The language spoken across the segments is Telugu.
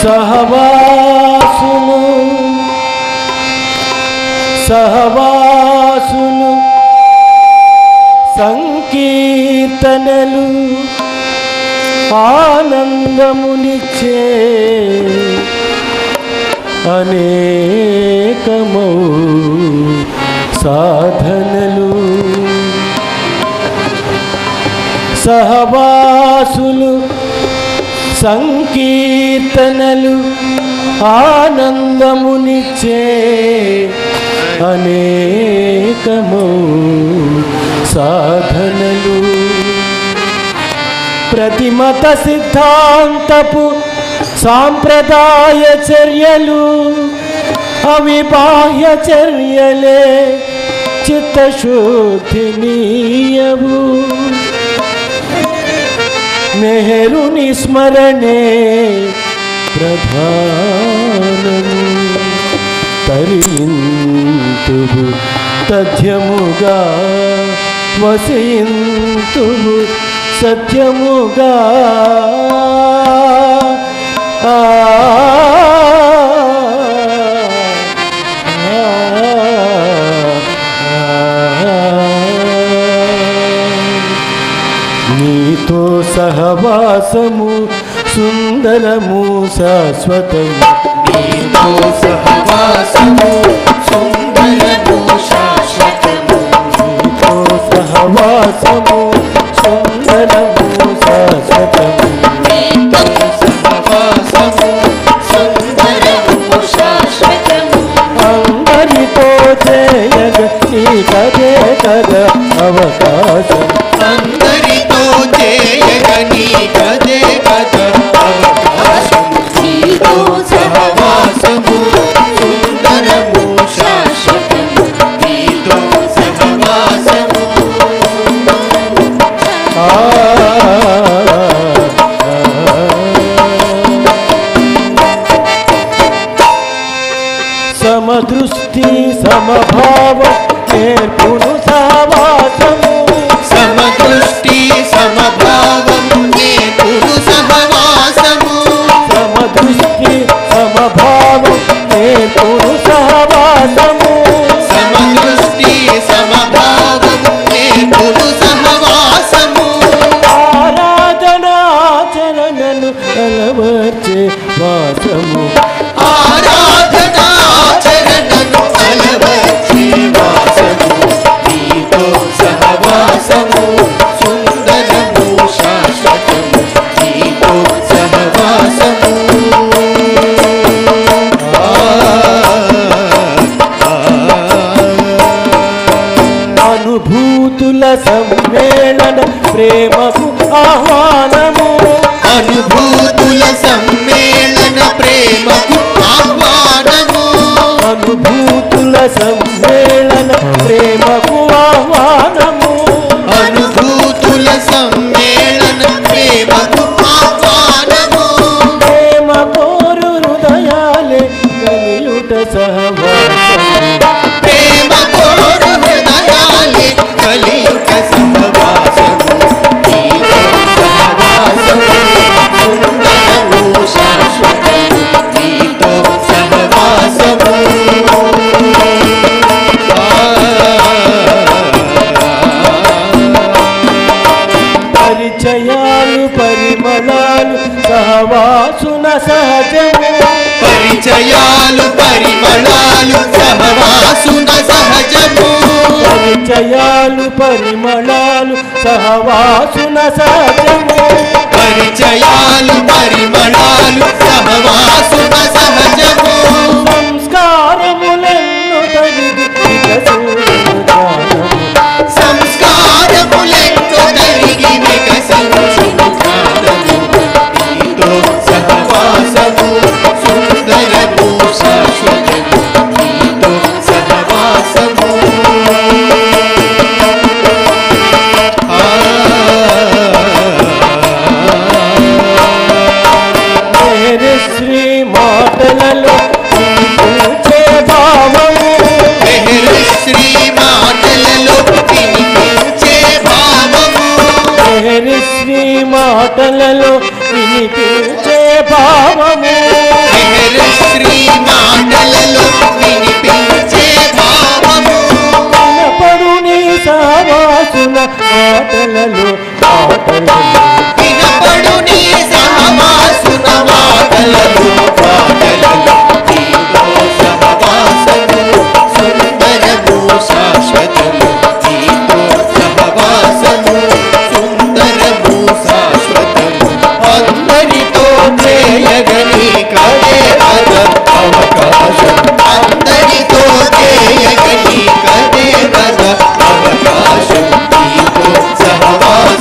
సహవాసులు సహవాసులు సంకీర్తనలు ఆనందమునిచ్చే అనేకమౌ సాధనలు సహవాసులు సంకీర్తనలు ఆనందమునిచ్చే అనేకమౌ సాధనలు ప్రతిమత సిద్ధాంతపు సాంప్రదాయ చర్యలు అవిబాహ్య చర్యలే చిత్తశుద్ధినీయవు మెహరుని స్మరణే ప్రధానము తరింతువు తథ్యముగా వసింతువు సత్యముగా నీతో సహవాసము సుందరము శాశ్వతము నీతో సహవాసము సుందరము శాశ్వతము నీతో సహవాసము సుందరము శాశ్వతము నీతో సహవాసము సుందరము శాశ్వతము అందరితో చేయగ నీకదే కదా అవకాశం అందరితో చేయగ నీకదే కదా అవకాశం నీతో సహవాసము సుందరము శాశ్వతము నీతో సహవాసము సమదృష్టి సమభావం నేర్పును సహవాసము సమదృష్టి సమభావం నేర్పును సహవాసము సమదృష్టి సమభావం నేర్పును సహవాసము సమదృష్టి సమభావం నేర్పును సహవాసము ఆరాధనాచరణను అలవర్చే వాసము ఆరాధనాచరణను అలవర్చే వాసము నీతో సహవాసము సుందరము శాశ్వతము నీతో సహవాసము అనుభూతుల సమ్మేళన ప్రేమకు ఆహ్వానము అనుభూతుల సమ్మేళన ప్రేమకు ఆహ్వానము అనుభూతుల సమ్మేళన ప్రేమకు ఆహ్వానము అనుభూతుల సమ్మేళన ప్రేమకు ఆహ్వానము ప్రేమ కోరు హృదయాలే కలియుట సహవాసము ప్రేమ కోరు హృదయాలే కలియుట సహవాసము నీతో సహవాసము సుందరము శాశ్వతము నీతో సహవాసము పరిచయాలు పరిమళాలు సహవాసున సహజము పరిచయాలు పరిమళాలు సహవాసున సహజము పరిచయాలు పరిమళాలు సహవాసున సహజము పరిచయాలు పరిమళాలు సహవాసున సహజము సంస్కారములెన్ను తరిగి వికసించు జ్ఞానము సంస్కారములెన్నో తరిగి వికసించును జ్ఞానము నీతో సహవాసము సుందరము శాశ్వతము నీతో సహవాసము మేరే శ్రీ మాటలలో మాటలలో పాటలలో వినపడు నీ సహవాసున మాటలలో పాటలలో నీతో సహవాసము సుందరము శాశ్వతము నీతో సహవాసము సుందరము శాశ్వతము అందరితో చేయగని కదే కద అవకాశం అందరితో చేయగని కదే కద అవకాశం నీతో సహవాసము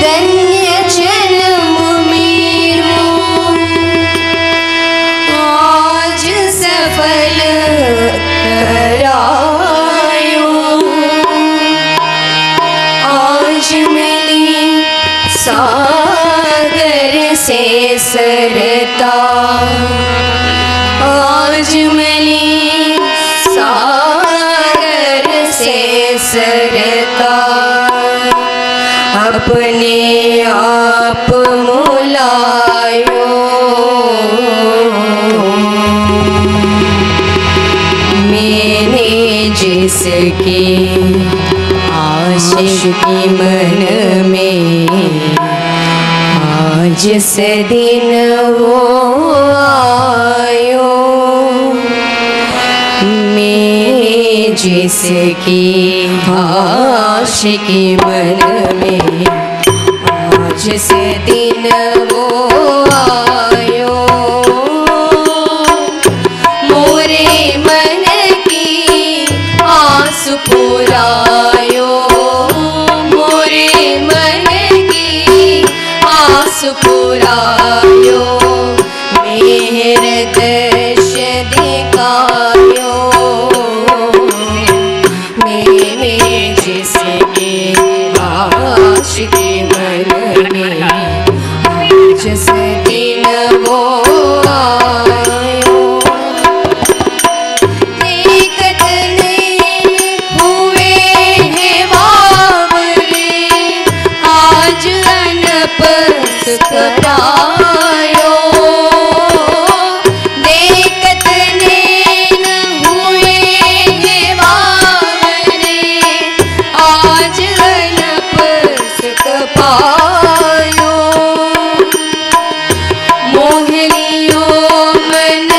धन्य जन्म मेरो आज सफल करायो। आज मिली सागर से सरता, आज मिली सागर से सरता, अपने आप मुलायो। मैंने जिसकी आशिकी मन में आज से दिन वो आयो। मैं जिसकी आशिकी मन में आज से दिन वो आयो। मोरे मन की आस पुरायो, मोरे मन की आस पुरायो। मेरे दर्श दिखायो, मैंने जिसके आशिकी मन में आज से दिन वो आयो। देखत नहीं हुए हैं बावरे, आज अनपस करायो। देखत नहीं हुए हैं बावरे, आज अनपस पायो। मोहनियो मन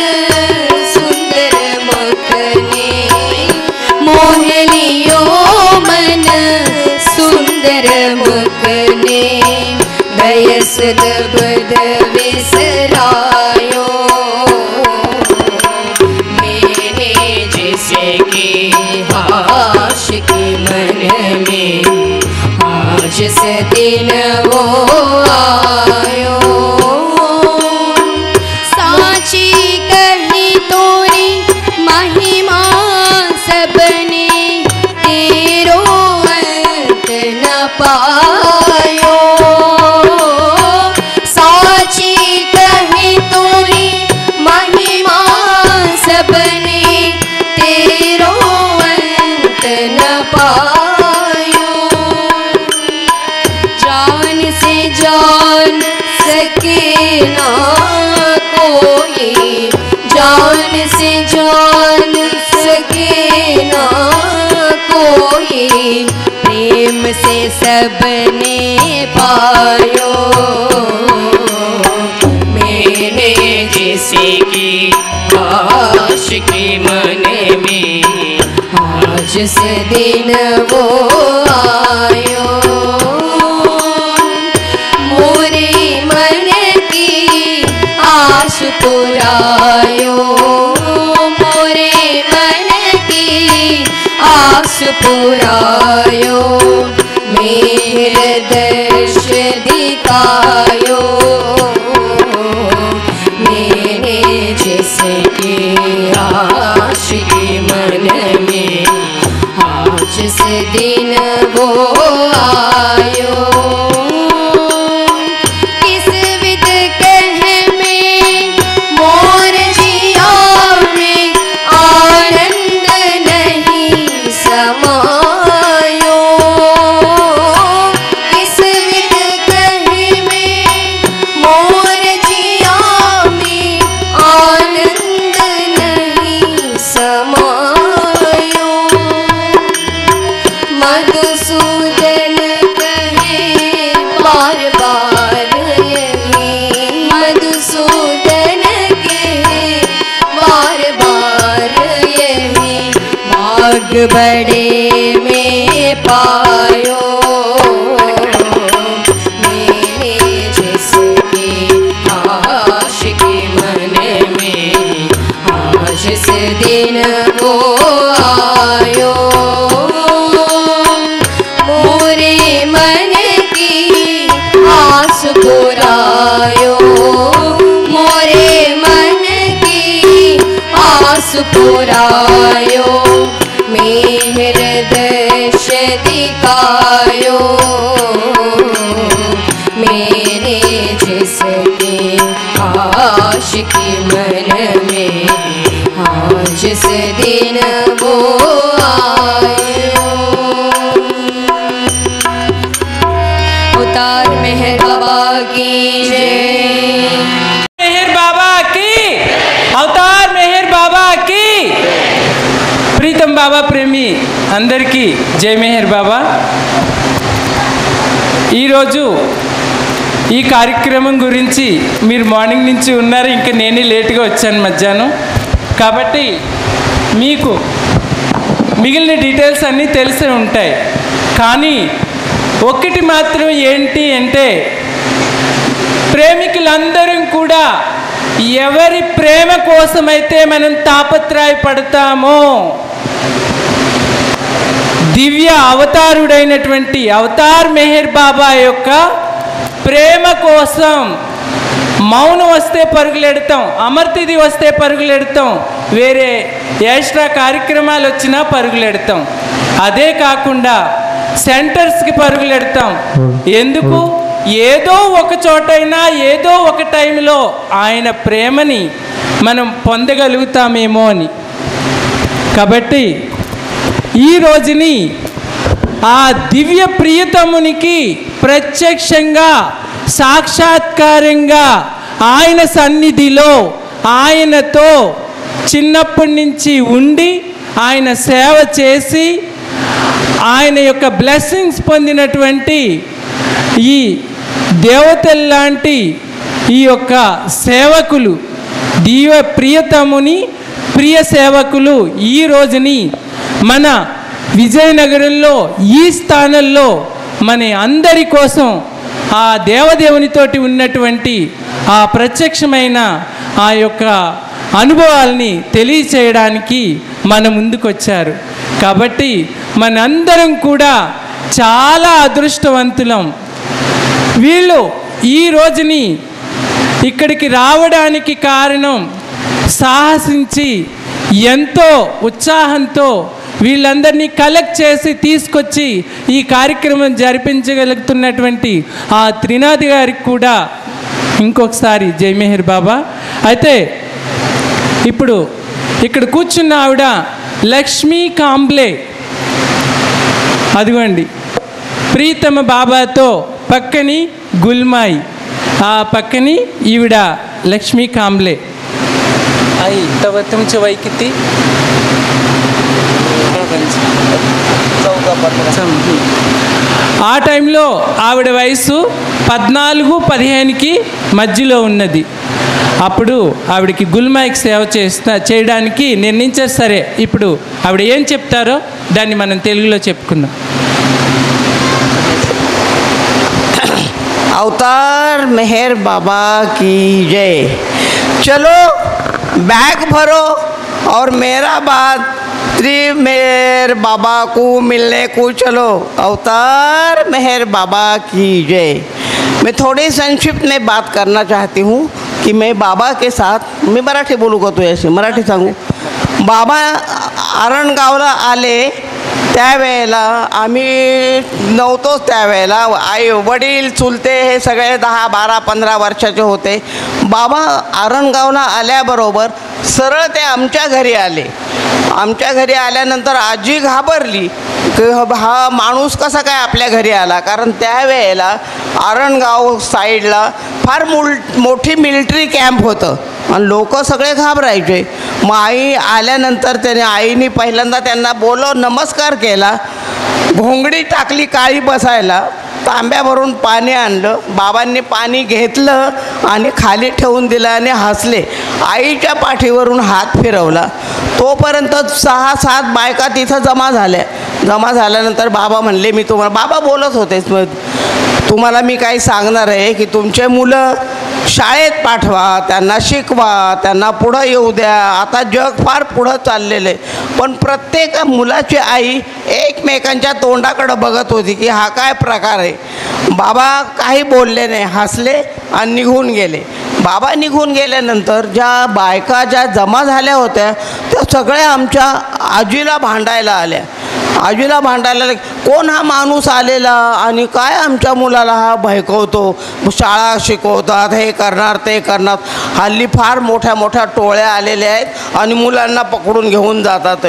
सुंदर मुखने, मोहनियो मन सुंदर मुखने, गयस दबद विसरायो। मैंने जिसकी आशिकी मन में आज से दिन वो आयो। साची कही तोरी महिमा सबने, तेरो अंत न पायो। साची कही तोरी महिमा सबने, तेरो अंत न पायो। जान से जान सके ना कोई, जान से जान सके ना कोई, प्रेम से सबने पायो। मैंने जिसकी आशिकी मन में आज से दिन वो आयो। मोरे मन की आस पुरायो, मोरे मन की आस पुरायो। मेरे दर्श दिखायो, मैंने जिसकी आशिकी मन में आज से दिन वो आयो। किस विद कह में मोर जिया में आनंद नहीं समायो। किस विद कह में मोर जिया में आनंद नहीं समायो। मधुसूदन कहे बार बार यही, मधुसूदन कहे बार बार यही, भाग बड़े में पायो। मैंने जिसकी आशिकी मन में आज से दिन वो आयो। मोरे मन की पुरायो मेहर दर्श दिखायो मेरे जिसके आशिकी मन में आज से दिन वो आयो। अवतार मेहर बाबा की जय। मेहर बाबा की, अवतार मेहर बाबा की। ప్రీతం బాబా ప్రేమి అందరికీ జై మెహర్ బాబా। ఈరోజు ఈ కార్యక్రమం గురించి మీరు మార్నింగ్ నుంచి ఉన్నారు, ఇంకా నేనే లేట్గా వచ్చాను మధ్యాహ్నం, కాబట్టి మీకు మిగిలిన డీటెయిల్స్ అన్నీ తెలిసే ఉంటాయి। కానీ ఒక్కటి మాత్రం ఏంటి అంటే, ప్రేమికులందరం కూడా ఎవరి ప్రేమ కోసమైతే మనం తాపత్రయపడతామో, దివ్య అవతారుడైనటువంటి అవతార్ మెహర్ బాబా యొక్క ప్రేమ కోసం మౌనం వస్తే పరుగులెడతాం, అమర్తిది వస్తే పరుగులెడతాం, వేరే ఎక్స్ట్రా కార్యక్రమాలు వచ్చినా పరుగులెడతాం, అదే కాకుండా సెంటర్స్కి పరుగులెడతాం। ఎందుకు? ఏదో ఒక చోటైనా ఏదో ఒక టైంలో ఆయన ప్రేమని మనం పొందగలుగుతామేమో అని। కాబట్టి ఈ రోజుని ఆ దివ్య ప్రియతమునికి ప్రత్యక్షంగా సాక్షాత్కారంగా ఆయన సన్నిధిలో ఆయనతో చిన్నప్పటి నుంచి ఉండి ఆయన సేవ చేసి ఆయన యొక్క బ్లెస్సింగ్స్ పొందినటువంటి ఈ దేవతల్లాంటి ఈ యొక్క సేవకులు, దివ్య ప్రియతముని ప్రియ సేవకులు ఈ రోజుని మన విజయనగరంలో ఈ స్థానంలో మన అందరి కోసం ఆ దేవదేవునితోటి ఉన్నటువంటి ఆ ప్రత్యక్షమైన ఆ యొక్క అనుభవాల్ని తెలియచేయడానికి మన ముందుకొచ్చారు। కాబట్టి మనందరం కూడా చాలా అదృష్టవంతులం। వీళ్ళు ఈ రోజుని ఇక్కడికి రావడానికి కారణం సాహసించి ఎంతో ఉత్సాహంతో వీళ్ళందరినీ కలెక్ట్ చేసి తీసుకొచ్చి ఈ కార్యక్రమం జరిపించగలుగుతున్నటువంటి ఆ త్రినాథ్ గారికి కూడా ఇంకొకసారి జై మెహర్ బాబా। అయితే ఇప్పుడు ఇక్కడ కూర్చున్న ఆవిడ లక్ష్మీ కాంబ్లే, అదిగోండి ప్రీతమ బాబాతో పక్కని గుల్మాయి, ఆ పక్కని ఈవిడ లక్ష్మీ కాంబ్లే। आई तब तुमचे वय किती? ఆ టైంలో ఆవిడ వయసు 14-15కి మధ్యలో ఉన్నది। అప్పుడు ఆవిడకి గుల్మాయికి సేవ చేయడానికి నిర్ణయించారు। సరే, ఇప్పుడు ఆవిడ ఏం చెప్తారో దాన్ని మనం తెలుగులో చెప్పుకుందాం। अवतार मेहर बाबा की जय। चलो बैग भरो और मेरा बात मेहर बाबा को मिलने को चलो। अवतार मेहर बाबा की जय। मैं थोड़ी संक्षिप्त में बात करना चाहती हूँ कि मैं बाबा के साथ, मैं मराठी बोलूँगा तो ऐसे मराठी सांगू। बाबा आरणगावला आले त्यावेळेला आम्ही नव्हतोच, त्यावेळेला आई वडील चुलते हे सगळे 10-12-15 वर्षाचे होते। बाबा आरणगावला आल्याबरोबर सरळ ते आमच्या घरी आले। आमच्या घरी आल्यानंतर आजी घाबरली की हा माणूस कसा काय आपल्या घरी आला, कारण त्यावेळेला आरणगाव साईडला फार मोठी मिलिटरी कॅम्प होतं आणि लोक सगळे घाबरायचे। मग आई आल्यानंतर त्याने आईने पहिल्यांदा त्यांना नमस्कार केला, घोंगडी टाकली काळी बसायला, तांब्या भरून पाणी आणलं, बाबांनी पाणी घेतलं आणि खाली ठेवून दिलं आणि हसले। आईच्या पाठीवरून हात फिरवला। तोपर्यंत 6-7 बायका तिथं जमा झाल्या। जमा झाल्यानंतर बाबा म्हणले, मी तुम्हाला, बाबा बोलत होते, तुम्हाला मी काही सांगणार आहे की तुमचे मुलं शाळेत पाठवा, त्यांना शिकवा, त्यांना पुढं येऊ द्या। आता जग फार पुढं चाललेलं आहे, पण प्रत्येक मुलाची आई एकमेकांच्या तोंडाकडे बघत होती की हा काय प्रकार आहे। बाबा काही बोलले नाही, हसले आणि निघून गेले। बाबा निघून गेल्यानंतर ज्या बायका ज्या जमा झाल्या होत्या त्या सगळ्या आमच्या आजीला भांडायला आल्या. आजीला भांडायला कोण हा माणूस आलेला आणि काय आमच्या मुलाला हा भयकवतो, शाळा शिकवतात, हे करणार ते करणार. हल्ली फार मोठ्या मोठ्या टोळ्या आलेल्या आहेत आणि मुलांना पकडून घेऊन जातात.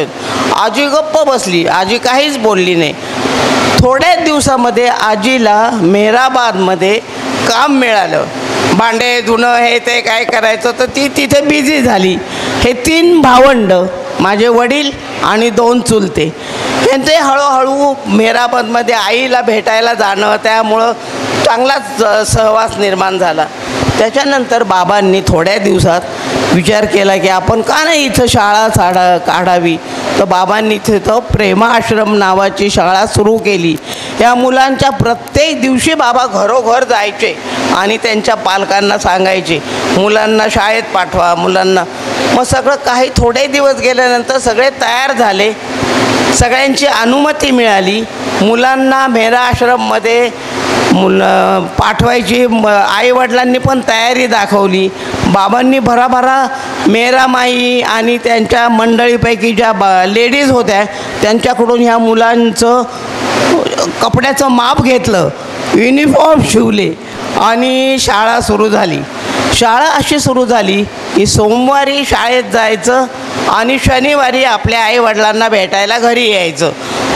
आजी गप्प बसली, आजी काहीच बोलली नाही. थोड्याच दिवसामध्ये आजीला मेहराबादमध्ये काम मिळालं. भांडे धुणं हे ते काय करायचं तर ती तिथे बिझी झाली. हे 3 भावंड, माझे वडील आणि 2 चुलते, यांचे हळूहळू मेहराबादमध्ये आईला भेटायला जाणं, त्यामुळं चांगलाच सहवास निर्माण झाला. त्याच्यानंतर बाबांनी थोड्या दिवसात विचार केला की आपण का नाही इथं शाळा काढावी. तर बाबांनी तिथं प्रेम आश्रम नावाची शाळा सुरू केली. या मुलांच्या प्रत्येक दिवशी बाबा घरोघर जायचे आणि त्यांच्या पालकांना सांगायचे मुलांना शाळेत पाठवा, मुलांना. मग सगळं काही थोडे दिवस गेल्यानंतर सगळे तयार झाले, सगळ्यांची अनुमती मिळाली. मुलांना मेहरा आश्रममध्ये पाठवायची आईवडिलांनी पण तयारी दाखवली. बाबांनी भराभरा मेहरामाई आणि त्यांच्या मंडळीपैकी ज्या लेडीज होत्या त्यांच्याकडून ह्या मुलांचं कपड्याचं माप घेतलं, युनिफॉर्म शिवले आणि शाळा सुरू झाली. शाळा अशी सुरू झाली की सोमवारी शाळेत जायचं आणि शनिवारी आपल्या आईवडिलांना भेटायला घरी यायचं.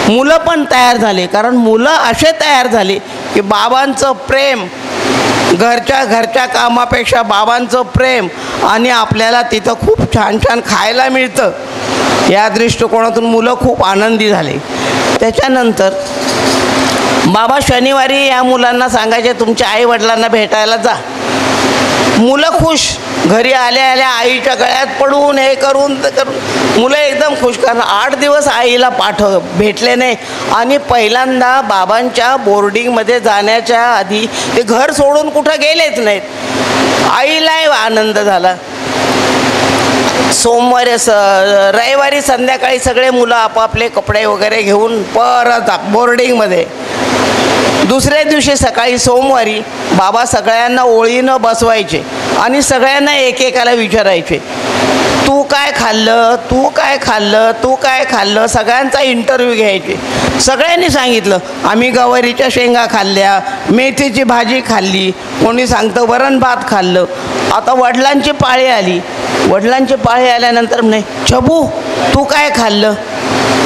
मुलं पण तयार झाले, कारण मुलं असे तयार झाले की बाबांचं प्रेम, घरच्या कामापेक्षा बाबांचं प्रेम आणि आपल्याला तिथं खूप छान छान खायला मिळतं, या दृष्टिकोनातून मुलं खूप आनंदी झाले. त्याच्यानंतर बाबा शनिवारी या मुलांना सांगायचे तुमच्या आईवडिलांना भेटायला जा. मुलं खुश, घरी आल्या आल्या आईच्या गळ्यात पडून हे करून ते करून मुलं एकदम खुश. कारण 8 दिवस आईला भेटले नाही आणि पहिल्यांदा बाबांच्या बोर्डिंगमध्ये जाण्याच्या आधी ते घर सोडून कुठं गेलेच नाहीत. आईलाही आनंद झाला. रविवारी संध्याकाळी सगळे मुलं आपापले कपडे वगैरे घेऊन परत बोर्डिंगमध्ये. दुसऱ्या दिवशी सकाळी सोमवारी बाबा सगळ्यांना ओळीनं बसवायचे आणि सगळ्यांना एकेकाला विचारायचे तू काय खाल्लं, तू काय खाल्लं, तू काय खाल्लं. सगळ्यांचा इंटरव्ह्यू घ्यायचे. सगळ्यांनी सांगितलं आम्ही गवारीच्या शेंगा खाल्ल्या, मेथीची भाजी खाल्ली, कोणी सांगतं वरण भात खाल्लं. आता वडिलांची पाळी आली. वडिलांची पाळी आल्यानंतर म्हणे छबू तू काय खाल्लं.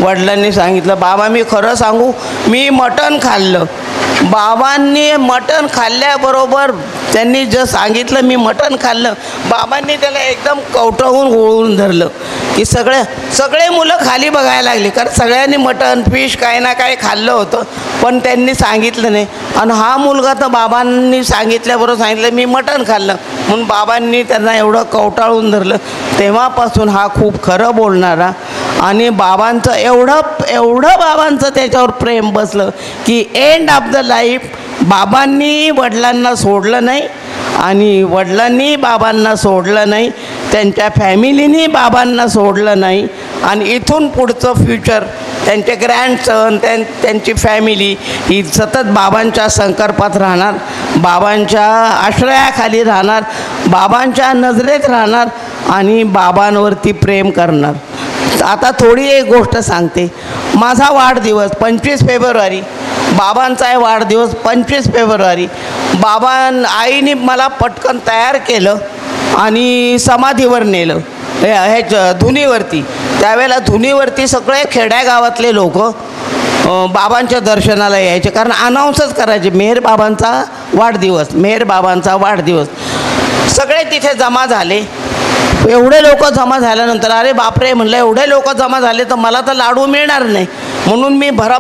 वडिलांनी सांगितलं बाबा मी खरं सांगू मी मटण खाल्लं. बाबांनी मटण खाल्ल्याबरोबर त्यांनी जर सांगितलं मी मटण खाल्लं, बाबांनी त्याला एकदम कवटाळून ओळून धरलं की सगळे मुलं खाली बघायला लागली, कारण सगळ्यांनी मटण फिश काही ना काही खाल्लं होतं पण त्यांनी सांगितलं नाही. आणि हा मुलगा तर बाबांनी सांगितल्याबरोबर सांगितलं मी मटण खाल्लं, म्हणून बाबांनी त्यांना एवढं कवटाळून धरलं. तेव्हापासून हा खूप खरं बोलणारा आणि बाबांचं एवढं बाबांचं त्याच्यावर प्रेम बसलं की एंड ऑफ द लाईफ बाबांनी वडिलांना सोडलं नाही आणि वडिलांनी बाबांना सोडलं नाही, त्यांच्या फॅमिलीनी बाबांना सोडलं नाही. आणि इथून पुढचं फ्युचर त्यांचे ग्रँडसन त्यांची फॅमिली ही सतत बाबांच्या संकल्पात राहणार, बाबांच्या आश्रयाखाली राहणार, बाबांच्या नजरेत राहणार आणि बाबांवरती प्रेम करणार. आता थोडी एक गोष्ट सांगते. माझा वाढदिवस 25 फेब्रुवारी, बाबांचा आहे वाढदिवस 25 फेब्रुवारी. आईने मला पटकन तयार केलं आणि समाधीवर नेलं धुनीवरती. त्यावेळेला धुनीवरती सगळे खेड्यागावातले लोक बाबांच्या दर्शनाला यायचे, कारण अनाऊन्सच करायचे मेहर बाबांचा वाढदिवस, मेहर बाबांचा वाढदिवस. सगळे तिथे जमा झाले. एवढे लोक जमा झाल्यानंतर अरे बापरे म्हणलं एवढे लोक जमा झाले तर मला तर लाडू मिळणार नाही, म्हणून मी भरा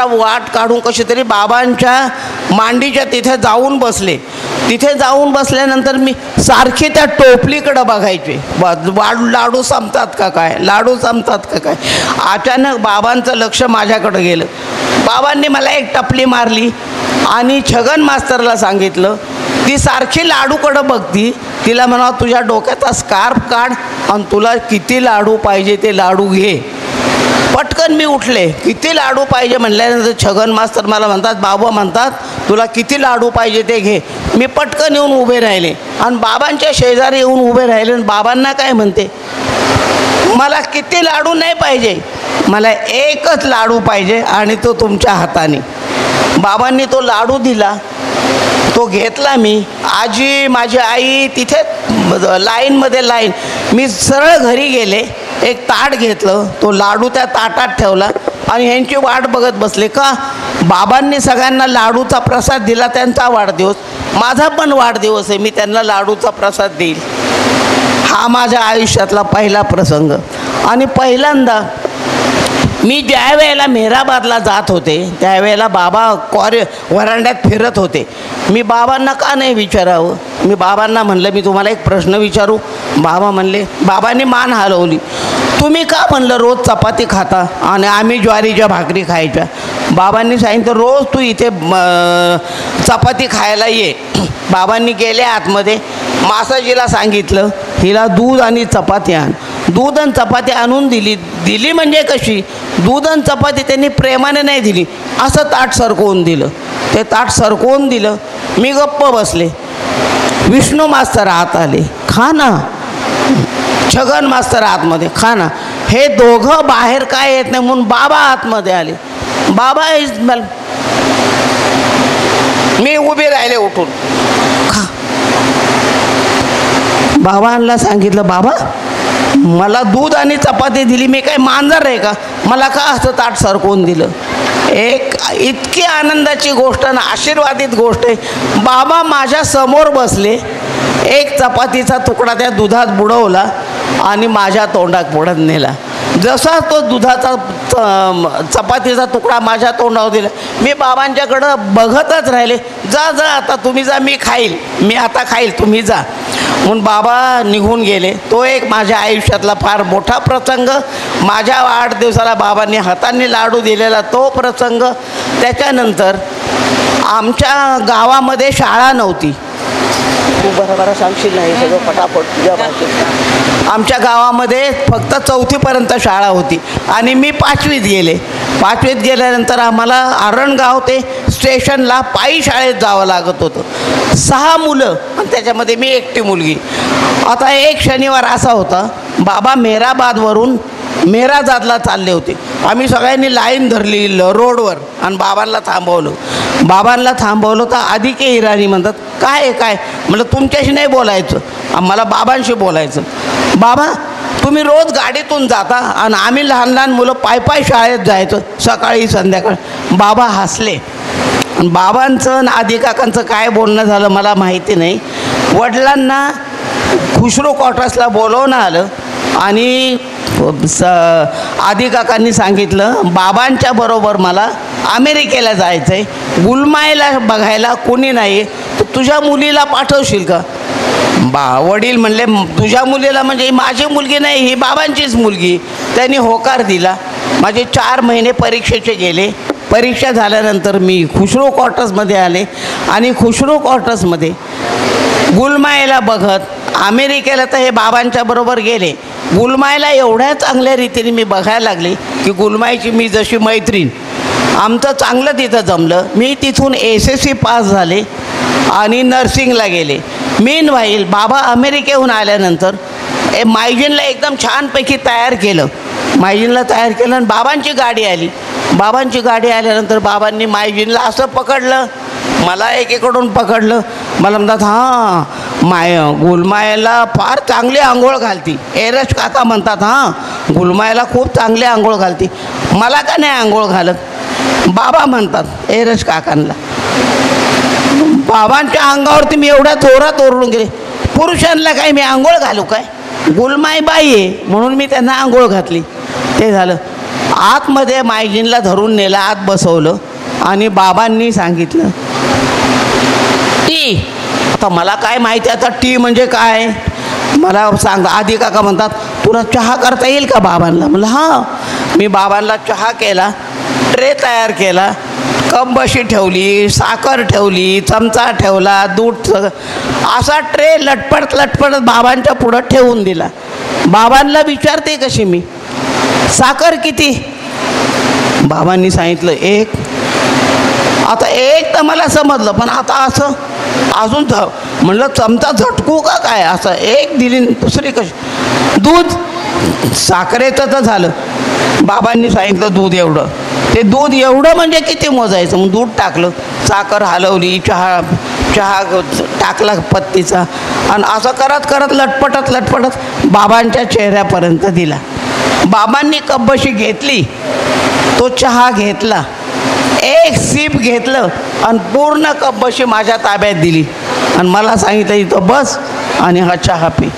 वाट काढून कशी तरी बाबांच्या मांडीच्या तिथे जाऊन बसले. तिथे जाऊन बसल्यानंतर मी सारखी त्या टोपलीकडं बघायचे, लाडू संपतात का काय, लाडू संपतात का काय. अचानक बाबांचं लक्ष माझ्याकडं गेलं. बाबांनी मला एक टपली मारली आणि छगन मास्तरला सांगितलं ती सारखी लाडूकडं बघती, तिला म्हणा तुझ्या डोक्याचा स्कार्फ काढ आणि तुला किती लाडू पाहिजे ते लाडू घे. पटकन मी उठले. किती लाडू पाहिजे म्हणल्यानंतर छगन मास्तर मला म्हणतात बाबा म्हणतात तुला किती लाडू पाहिजे ते घे. मी पटकन येऊन उभे राहिले आणि बाबांच्या शेजारी येऊन उभे राहिले आणि बाबांना काय म्हणते मला किती लाडू नाही पाहिजे, मला एकच लाडू पाहिजे आणि तो तुमच्या हाताने. बाबांनी तो लाडू दिला, तो घेतला मी. आजी माझी आई तिथे लाईनमध्ये लाईन. मी सरळ घरी गेले, एक ताट घेतलं, तो लाडू त्या ताटात ठेवला आणि ह्यांची वाट बघत बसले. का? बाबांनी सगळ्यांना लाडूचा प्रसाद दिला, त्यांचा वाढदिवस, माझा पण वाढदिवस आहे, मी त्यांना लाडूचा प्रसाद देईल. हा माझ्या आयुष्यातला पहिला प्रसंग. आणि पहिल्यांदा मी ज्या वेळेला मेहराबादला जात होते त्यावेळेला बाबा वरांड्यात फिरत होते. मी बाबांना का नाही विचारावं, मी बाबांना म्हणलं मी तुम्हाला एक प्रश्न विचारू. बाबा म्हणले, बाबांनी मान हलवली, तुम्ही का म्हणलं रोज चपाती खाता आणि आम्ही ज्वारीच्या भाकरी खायच्या. बाबांनी सांगितलं रोज तू इथे चपाती खायला ये. बाबांनी गेले आतमध्ये, मासाजीला सांगितलं हिला दूध आणि चपाती आण. दूध आणि चपाती आणून दिली म्हणजे कशी, दूध आणि चपाती त्यांनी प्रेमाने नाही दिली, असं ताट सरकवून दिलं. ते ताट सरकवून दिलं, मी गप्प बसले. विष्णू मास्तर आत आले, खा ना. छगन मास्तर आतमध्ये, खा ना. हे दोघं बाहेर काय येत नाही म्हणून बाबा आतमध्ये आले. बाबा मी उभे राहिले उठून, खा. बाबांना सांगितलं, बाबा मला दूध आणि चपाती दिली, मी काय मांजर आहे का, मला का असं ताट सरकवून दिलं. एक इतकी आनंदाची गोष्ट ना, आशीर्वादित गोष्ट आहे. बाबा माझ्या समोर बसले, एक चपातीचा तुकडा त्या दुधात बुडवला आणि माझ्या तोंडात पुढत नेला. जसा तो दुधाचा चपातीचा तुकडा माझ्या तोंडावर दिला, मी बाबांच्याकडं बघतच राहिले. जा जा आता तुम्ही जा, मी खाईल, मी आता खाईल, तुम्ही जा म्हणून बाबा निघून गेले. तो एक माझ्या आयुष्यातला फार मोठा प्रसंग. माझ्या वाढदिवसाला बाबांनी हातांनी लाडू दिलेला तो प्रसंग. त्याच्यानंतर आमच्या गावामध्ये शाळा नव्हती. तू बरोबर सांगशील नाही सगळं पटापट तुझ्या भाषेत. आमच्या गावामध्ये फक्त 4थीपर्यंत शाळा होती आणि मी 5वीत गेले. 5वीत गेल्यानंतर आम्हाला आरणगाव ते स्टेशनला पायी शाळेत जावं लागत होतं. 6 मुलं आणि त्याच्यामध्ये मी एकटी मुलगी. आता एक शनिवार असा होता, बाबा मेहराबादवरून मेहराजादला चालले होते. आम्ही सगळ्यांनी लाईन धरली रोडवर आणि बाबांना थांबवलं. बाबांना थांबवलं तर आदिके इराणी म्हणतात, काय आहे काय. म्हटलं तुमच्याशी नाही बोलायचं, मला बाबांशी बोलायचं. बाबा तुम्ही रोज गाडीतून जाता आणि आम्ही लहान लहान मुलं पाय शाळेत जायचं सकाळी संध्याकाळ. बाबा हसले. बाबांचं आणि आदिकाकांचं काय बोलणं झालं मला माहिती नाही. वडिलांना खुशरू क्वार्टर्सला बोलवणं आलं आणि आदिकाकांनी सांगितलं बाबांच्या बरोबर मला अमेरिकेला जायचं आहे, गुलमाईला बघायला कोणी नाही, तर तुझ्या मुलीला पाठवशील का. वडील म्हणले तुझ्या मुलीला म्हणजे माझी मुलगी नाही, ही बाबांचीच मुलगी. त्यांनी होकार दिला. माझे 4 महिने परीक्षेचे गेले. परीक्षा झाल्यानंतर मी खुशरू क्वार्टर्समध्ये आले आणि खुशरू क्वार्टर्समध्ये गुलमाईला बघत अमेरिकेला तर हे बाबांच्या बरोबर गेले. गुलमाईला एवढ्या चांगल्या रीतीने मी बघायला लागले की गुलमाईची मी जशी मैत्रीण, आमचं चांगलं तिथं जमलं. मी तिथून SSC पास झाले आणि नर्सिंगला गेले. मेन व्हाईल बाबा अमेरिकेहून आल्यानंतर मायजीनला एकदम छानपैकी तयार केलं. मायजीनला तयार केलं आणि बाबांची गाडी आली. बाबांची गाडी आल्यानंतर बाबांनी मायजीनला असं पकडलं, मला एकीकडून पकडलं. मला म्हणतात हां गुलमाईला फार चांगली आंघोळ घालती. एरश काका म्हणतात हां गुलमाईला खूप चांगली आंघोळ घालती. मला का नाही आंघोळ घालत. बाबा म्हणतात एरश काकांना. बाबांच्या अंगावरती मी एवढ्या जोरात ओरडून गेले, पुरुषांना काय मी आंघोळ घालू काय, गुलमाई बाई आहे म्हणून मी त्यांना आंघोळ घातली. ते झालं. आतमध्ये मायजीनला धरून नेलं, आत बसवलं आणि बाबांनी सांगितलं टी. आता मला काय माहिती आता टी म्हणजे काय, मला सांग. आधी काका म्हणतात तुला चहा करता येईल का बाबांना. म्हणलं हां. मी बाबांना चहा केला, ट्रे तयार केला, कप अशी ठेवली, साखर ठेवली, चमचा ठेवला, दूध असा ट्रे लटपट लटपट बाबांच्या पुढं ठेवून दिला. बाबांना विचारते कशी मी, साखर किती. बाबांनी सांगितलं 1. आता एक तर मला समजलं, पण आता असं अजून म्हणलं चमचा झटकू का काय, असं एक दिली दुसरी कशी. दूध साखरेचं तर झालं, बाबांनी सांगितलं दूध एवढं, ते दूध एवढं म्हणजे किती मोजायचं. मग दूध टाकलं, साखर हलवली, चहा टाकला पत्तीचा, आणि असं करत करत लटपटत बाबांच्या चेहऱ्यापर्यंत दिला. बाबांनी कब्बशी घेतली, तो चहा घेतला, एक सीप घेतलं आणि पूर्ण कब्बशी माझ्या ताब्यात दिली आणि मला सांगितलं इथं बस आणि हा चहा पी.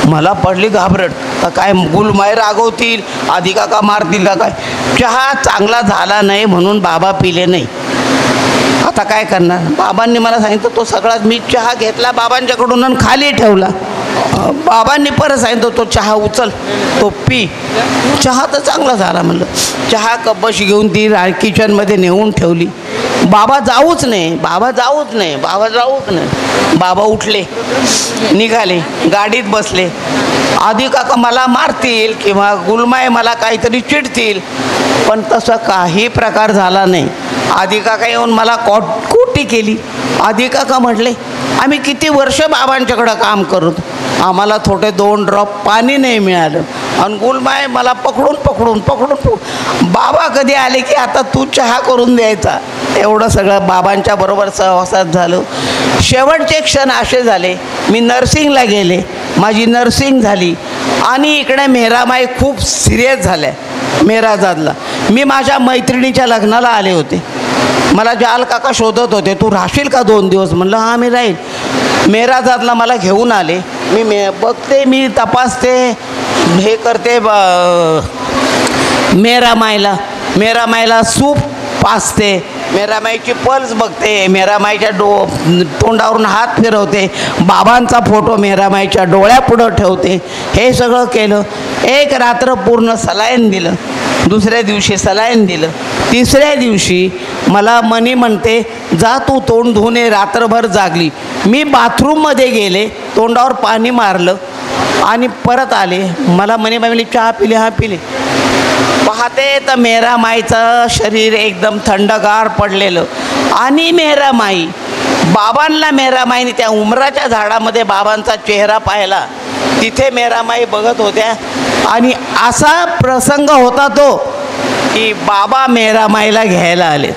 मला पडली घाबरट, तर काय गुलमाई रागवतील, आधी काका मारतील का काय. चहा चांगला झाला नाही म्हणून बाबा पिले नाही. आता काय करणार. बाबांनी मला सांगितलं तो सगळा मी चहा घेतला बाबांच्याकडून आणि खाली ठेवला. बाबांनी परत सांगितलं तो चहा उचल, तो पी. चहा तर चांगला झाला म्हणलं. चहा कब्बशी घेऊन ती किचनमध्ये नेऊन ठेवली. बाबा जाऊच नाही. बाबा उठले, निघाले, गाडीत बसले. आधी काका मला मारतील किंवा गुलमाई मला काहीतरी चिडतील, पण तसं काही प्रकार झाला नाही. आधी काका येऊन मला कोटी केली. आधी काका म्हटले आम्ही किती वर्ष बाबांच्याकडं काम करतो, आम्हाला थोडे 2 ड्रॉप पाणी नाही मिळालं, आणि गुलमाई मला पकडून बाबा कधी आले की आता तू चहा करून द्यायचा. एवढं सगळं बाबांच्या बरोबर सहवासात झालं. शेवटचे क्षण असे झाले, मी नर्सिंगला गेले, माझी नर्सिंग झाली आणि इकडे मेहरामाई खूप सिरियस झाल्या मेहराजादला. मी माझ्या मैत्रिणीच्या लग्नाला आले होते. मला जाल काका शोधत होते, तू राहशील का 2 दिवस. म्हणलं हां मी राहील. मेहराजादला मला घेऊन आले. मी बघते, मी तपासते, हे करते मेहरामाईला सूप पाजते, मेहरामाईची पल्स बघते, मेहरामाईच्या तोंडावरून हात फिरवते, बाबांचा फोटो मेहरामाईच्या डोळ्यापुढं ठेवते. हे सगळं केलं. एक रात्र पूर्ण सलाईन दिलं, दुसऱ्या दिवशी सलाईन दिलं, तिसऱ्या दिवशी मला मनी म्हणते जा तू तोंड धुवून ये. रात्रभर जागली. मी बाथरूममध्ये गेले, तोंडावर पाणी मारलं आणि परत आले. मला मनी म्हणली चहा पिले. हा पिले. पाहते तर मेहरामाईचं शरीर एकदम थंडगार पडलेलं, आणि मेहरामाईने त्या उमराच्या झाडामध्ये बाबांचा चेहरा पाहिला. तिथे मेहरामाई बघत होत्या, आणि असा प्रसंग होता तो की बाबा मेहरामाईला घ्यायला आले.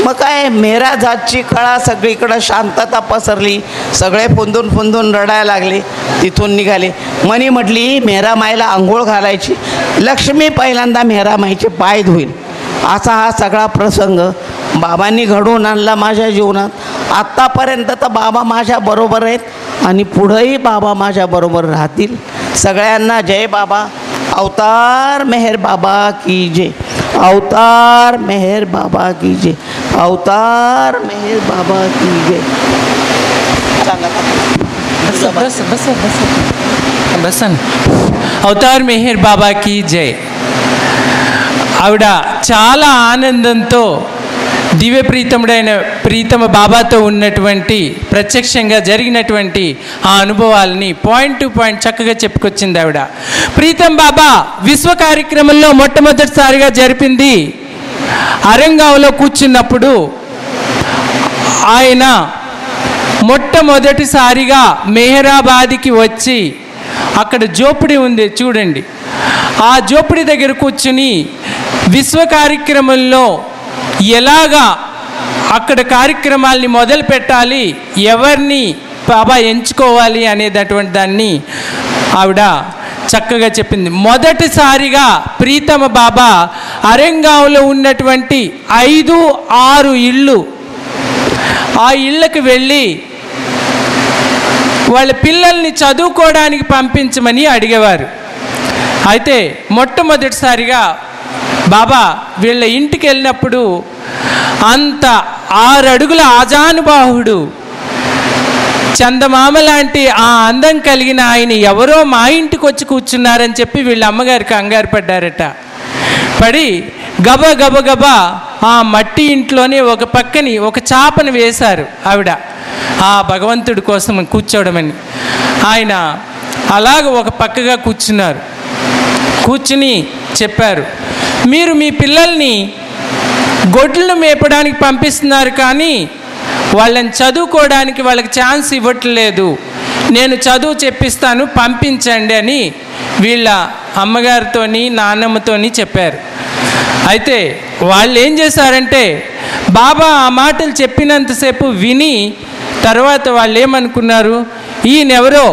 मग काय मेहराजादची कळा, सगळीकडं शांतता पसरली. सगळे फुंदून रडायला लागले. तिथून निघाले. मनी म्हटली मेहरामाईला आंघोळ घालायची, लक्ष्मी पहिल्यांदा मेहरामाईचे पाय धुईल. असा हा सगळा प्रसंग बाबांनी घडवून आणला माझ्या जीवनात. आत्तापर्यंत तर बाबा माझ्याबरोबर आहेत आणि पुढंही बाबा माझ्याबरोबर राहतील. सगळ्यांना जय बाबा. अवतार मेहर बाबा की जय. अवतार मेहर बाबा की जय. अवतार मेहर बाबा की जय. బసన్ అవతార్ మెహర్ బాబాకి జై. ఆవిడ చాలా ఆనందంతో దివ్య ప్రీతమ బాబాతో ఉన్నటువంటి ప్రత్యక్షంగా జరిగినటువంటి ఆ అనుభవాలని పాయింట్ టు పాయింట్ చక్కగా చెప్పుకొచ్చింది ఆవిడ. ప్రీతం బాబా విశ్వ కార్యక్రమంలో మొట్టమొదటిసారిగా జరిపింది అరంగాంలో కూర్చున్నప్పుడు. ఆయన మొట్టమొదటిసారిగా మెహరాబాద్కి వచ్చి అక్కడ జోపిడి ఉంది చూడండి, ఆ జోపిడి దగ్గర కూర్చుని విశ్వ కార్యక్రమంలో ఎలాగా అక్కడ కార్యక్రమాల్ని మొదలు పెట్టాలి, ఎవరిని బాబా ఎంచుకోవాలి అనేటటువంటి దాన్ని ఆవిడ చక్కగా చెప్పింది. మొదటిసారిగా ప్రీతమ బాబా అరంగాంలో ఉన్నటువంటి 5-6 ఇళ్ళు, ఆ ఇళ్ళకి వెళ్ళి వాళ్ళ పిల్లల్ని చదువుకోవడానికి పంపించమని అడిగేవారు. అయితే మొట్టమొదటిసారిగా బాబా వీళ్ళ ఇంటికి వెళ్ళినప్పుడు అంత 6 అడుగుల ఆజానుబాహుడు, చందమామ లాంటి ఆ అందం కలిగిన ఆయన ఎవరో మా ఇంటికి వచ్చి కూర్చున్నారని చెప్పి వీళ్ళ అమ్మగారికి కంగారు పడ్డారట. పడి గబా ఆ మట్టి ఇంట్లోనే ఒక పక్కని ఒక చాపను వేశారు ఆవిడ, ఆ భగవంతుడి కోసం కూర్చోవడమని. ఆయన అలాగ ఒక పక్కగా కూర్చున్నారు. కూర్చుని చెప్పారు, మీరు మీ పిల్లల్ని గొడ్లను మేపడానికి పంపిస్తున్నారు, కానీ వాళ్ళని చదువుకోవడానికి వాళ్ళకి ఛాన్స్ ఇవ్వట్లేదు. నేను చదువు చెప్పిస్తాను, పంపించండి అని వీళ్ళ అమ్మగారితోని నాన్నమ్మతోని చెప్పారు. అయితే వాళ్ళు ఏం చేశారంటే బాబా ఆ మాటలు చెప్పినంతసేపు విని తర్వాత వాళ్ళు ఏమనుకున్నారు, ఈయనెవరో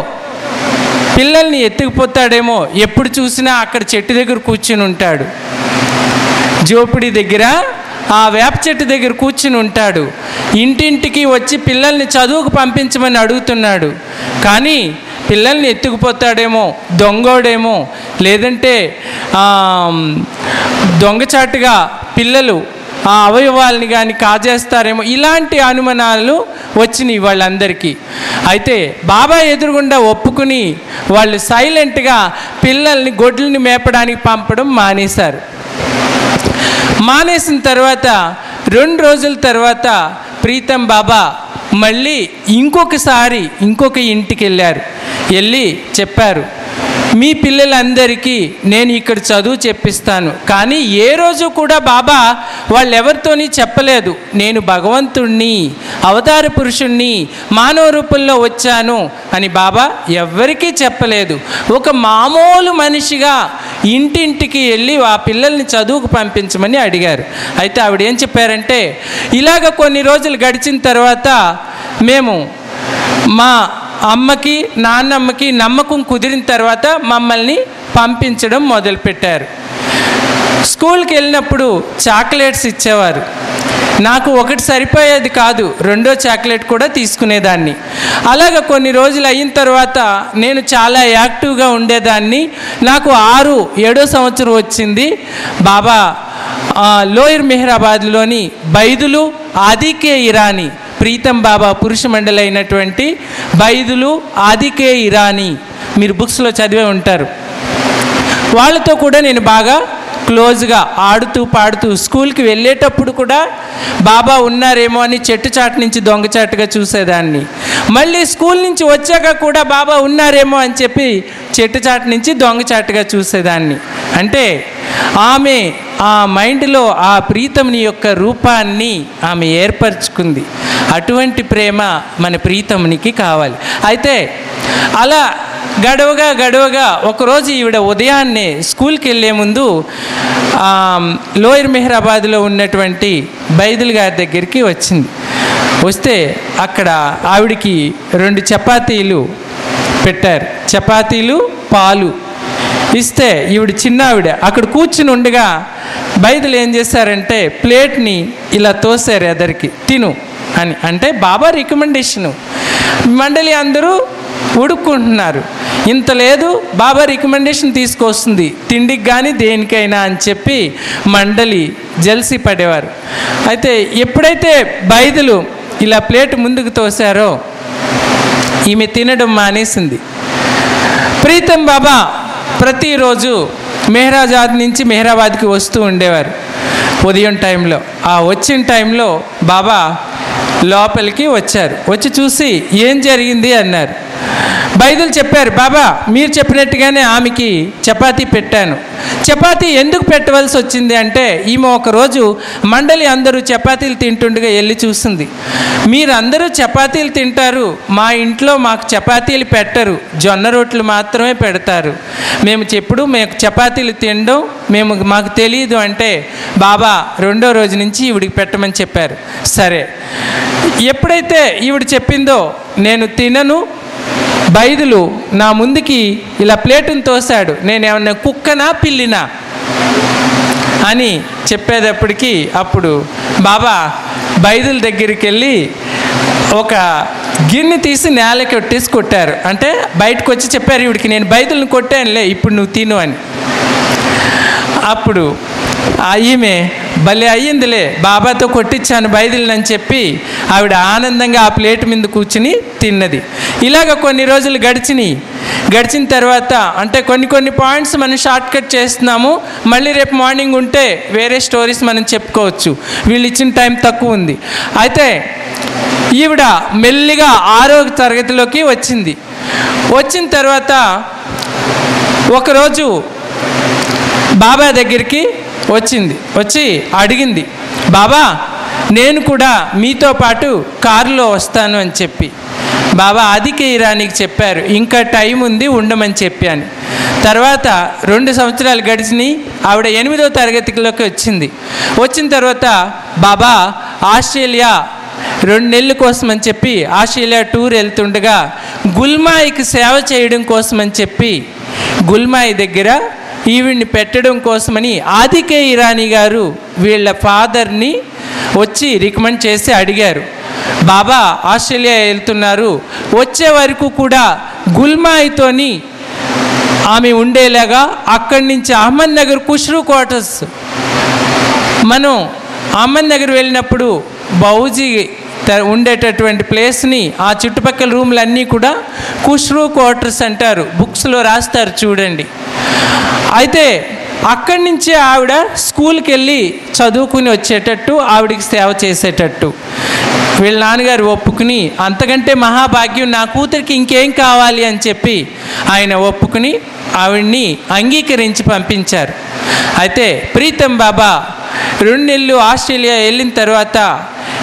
పిల్లల్ని ఎత్తుకుపోతాడేమో, ఎప్పుడు చూసినా అక్కడ చెట్టు దగ్గర కూర్చుని ఉంటాడు, జోపిడి దగ్గర ఆ వేప చెట్టు దగ్గర కూర్చుని ఉంటాడు, ఇంటింటికి వచ్చి పిల్లల్ని చదువుకు పంపించమని అడుగుతున్నాడు, కానీ పిల్లల్ని ఎత్తుకుపోతాడేమో, దొంగోడేమో, లేదంటే దొంగచాటుగా పిల్లలు ఆ అవయవాల్ని కానీ కాజేస్తారేమో, ఇలాంటి అనుమానాలు వచ్చినాయి వాళ్ళందరికీ. అయితే బాబా ఎదురుగుండా ఒప్పుకుని వాళ్ళు సైలెంట్గా పిల్లల్ని గొడ్లని మేపడానికి పంపడం మానేశారు. మానేసిన తర్వాత 2 రోజుల తర్వాత ప్రీతం బాబా మళ్ళీ ఇంకొకసారి ఇంకొక ఇంటికి వెళ్ళారు. వెళ్ళి చెప్పారు, మీ పిల్లలందరికీ నేను ఇక్కడ చదువు చెప్పిస్తాను, కానీ ఏ రోజు కూడా బాబా వాళ్ళెవరితోని చెప్పలేదు నేను భగవంతుణ్ణి, అవతార పురుషుణ్ణి, మానవ రూపంలో వచ్చాను అని బాబా ఎవ్వరికీ చెప్పలేదు. ఒక మామూలు మనిషిగా ఇంటింటికి వెళ్ళి ఆ పిల్లల్ని చదువుకు పంపించమని అడిగారు. అయితే ఆవిడ ఏం చెప్పారంటే, ఇలాగ కొన్ని రోజులు గడిచిన తర్వాత మేము మా అమ్మకి నాన్నమ్మకి నమ్మకం కుదిరిన తర్వాత మమ్మల్ని పంపించడం మొదలుపెట్టారు. స్కూల్కి వెళ్ళినప్పుడు చాక్లెట్స్ ఇచ్చేవారు. నాకు ఒకటి సరిపోయేది కాదు, 2వ చాక్లెట్ కూడా తీసుకునేదాన్ని. అలాగ కొన్ని రోజులు అయిన తర్వాత నేను చాలా యాక్టివ్గా ఉండేదాన్ని. నాకు 6-7వ సంవత్సరం వచ్చింది. బాబా లోయర్ మెహరాబాద్లోని బైదులు ఆదికే ఇరానీ, ప్రీతం బాబా పురుష మండలి అయినటువంటి బైదులు ఆదికే ఇరానీ, మీరు బుక్స్లో చదివే ఉంటారు. వాళ్ళతో కూడా నేను బాగా క్లోజ్గా ఆడుతూ పాడుతూ స్కూల్కి వెళ్ళేటప్పుడు కూడా బాబా ఉన్నారేమో అని చెట్టు చాటు నుంచి దొంగచాటుగా చూసేదాన్ని. మళ్ళీ స్కూల్ నుంచి వచ్చాక కూడా బాబా ఉన్నారేమో అని చెప్పి చెట్టు చాటు నుంచి దొంగచాటుగా చూసేదాన్ని. అంటే ఆమె ఆ మైండ్లో ఆ ప్రీతముని యొక్క రూపాన్ని ఆమె ఏర్పరచుకుంది. అటువంటి ప్రేమ మన ప్రీతమునికి కావాలి. అయితే అలా గడవగా ఒకరోజు ఈవిడ ఉదయాన్నే స్కూల్కి వెళ్ళే ముందు లోయర్ మెహరాబాద్లో ఉన్నటువంటి బైదుల్ గారి దగ్గరికి వచ్చింది. వస్తే అక్కడ ఆవిడికి 2 చపాతీలు పెట్టారు. చపాతీలు పాలు ఇస్తే ఈవిడ చిన్న ఆవిడ అక్కడ కూర్చుని ఉండగా బైదులు ఏం చేశారంటే ప్లేట్ని ఇలా తోసారు ఎదరికి, తిను అని. అంటే బాబా రికమెండేషను. మండలి అందరూ ఉడుక్కుంటున్నారు. ఇంత లేదు, బాబా రికమెండేషన్ తీసుకొస్తుంది తిండికి కానీ దేనికైనా అని చెప్పి మండలి జల్సీ పడేవారు. అయితే ఎప్పుడైతే బైదులు ఇలా ప్లేట్ ముందుకు తోసారో ఈమె తినడం మానేసింది. ప్రీతం బాబా ప్రతిరోజు మెహరాబాద్ నుంచి మెహరాబాద్కి వస్తూ ఉండేవారు ఉదయం టైంలో. ఆ వచ్చిన టైంలో బాబా లోపలికి వచ్చారు. వచ్చి చూసి ఏం జరిగింది అన్నారు. బైదులు చెప్పారు, బాబా మీరు చెప్పినట్టుగానే ఆమెకి చపాతీ పెట్టాను. చపాతీ ఎందుకు పెట్టవలసి వచ్చింది అంటే ఈమె ఒకరోజు మండలి అందరూ చపాతీలు తింటుండగా వెళ్ళి చూసింది. మీరందరూ చపాతీలు తింటారు, మా ఇంట్లో మాకు చపాతీలు పెట్టరు, జొన్న రొట్టెలు మాత్రమే పెడతారు. మేము చపాతీలు తినడం మాకు తెలియదు అంటే బాబా 2వ రోజు నుంచి ఈవిడికి పెట్టమని చెప్పారు. సరే, ఎప్పుడైతే ఈవిడ చెప్పిందో నేను తినను, బైదులు నా ముందుకి ఇలా ప్లేటును తోశాడు, నేనేమన్నా కుక్కనా పిల్లినా అని చెప్పేటప్పటికి అప్పుడు బాబా బైదుల దగ్గరికి వెళ్ళి ఒక గిన్నె తీసి నేలకి కొట్టేసి కొట్టారు. అంటే బయటకు వచ్చి చెప్పారు ఈవిడికి, నేను బైదులను కొట్టానులే, ఇప్పుడు నువ్వు తిను అని. అప్పుడు ఈమె భలే అయ్యిందిలే, బాబాతో కొట్టించాను బైదులని అని చెప్పి ఆవిడ ఆనందంగా ఆ ప్లేట్ మీద కూర్చుని తిన్నది. ఇలాగ కొన్ని రోజులు గడిచిన తర్వాత అంటే కొన్ని పాయింట్స్ మనం షార్ట్ కట్ చేస్తున్నాము. మళ్ళీ రేపు మార్నింగ్ ఉంటే వేరే స్టోరీస్ మనం చెప్పుకోవచ్చు, వీళ్ళు ఇచ్చిన టైం తక్కువ ఉంది. అయితే ఈవిడ మెల్లిగా 6వ తరగతిలోకి వచ్చింది. వచ్చిన తర్వాత ఒకరోజు బాబా దగ్గరికి వచ్చి అడిగింది, బాబా నేను కూడా మీతో పాటు కారులో వస్తాను అని చెప్పి బాబా ఆదికే ఇరానీకి చెప్పారు, ఇంకా టైం ఉంది ఉండమని చెప్పాను. తర్వాత 2 సంవత్సరాలు గడిచినాయి. ఆవిడ 8వ తరగతిలోకి వచ్చింది. వచ్చిన తర్వాత బాబా ఆస్ట్రేలియా 2 నెలల కోసం అని చెప్పి ఆస్ట్రేలియా టూర్ వెళ్తుండగా గుల్మాయికి సేవ చేయడం కోసం అని చెప్పి గుల్మాయి దగ్గర ఈవిడ్ని పెట్టడం కోసమని ఆదికే ఇరానీ గారు వీళ్ళ ఫాదర్ని వచ్చి రికమెండ్ చేసి అడిగారు. బాబా ఆస్ట్రేలియా వెళ్తున్నారు, వచ్చే వరకు కూడా గుల్మాయితోని ఆమె ఉండేలాగా అక్కడి నుంచి అహ్మద్ నగర్ కుష్రూ క్వార్టర్స్, మనం అహ్మద్ నగర్ వెళ్ళినప్పుడు బౌజీ ఉండేటటువంటి ప్లేస్ని ఆ చుట్టుపక్కల రూమ్లన్నీ కూడా కుష్రూ క్వార్టర్స్ అంటారు, బుక్స్లో రాస్తారు చూడండి. అయితే అక్కడి నుంచి ఆవిడ స్కూల్కి వెళ్ళి చదువుకుని వచ్చేటట్టు ఆవిడికి సేవ చేసేటట్టు వీళ్ళ నాన్నగారు ఒప్పుకుని, అంతకంటే మహాభాగ్యం నా కూతురికి ఇంకేం కావాలి అని చెప్పి ఆయన ఒప్పుకుని ఆవిడ్ని అంగీకరించి పంపించారు. అయితే ప్రీతం బాబా 2 నెలలు ఆస్ట్రేలియా వెళ్ళిన తర్వాత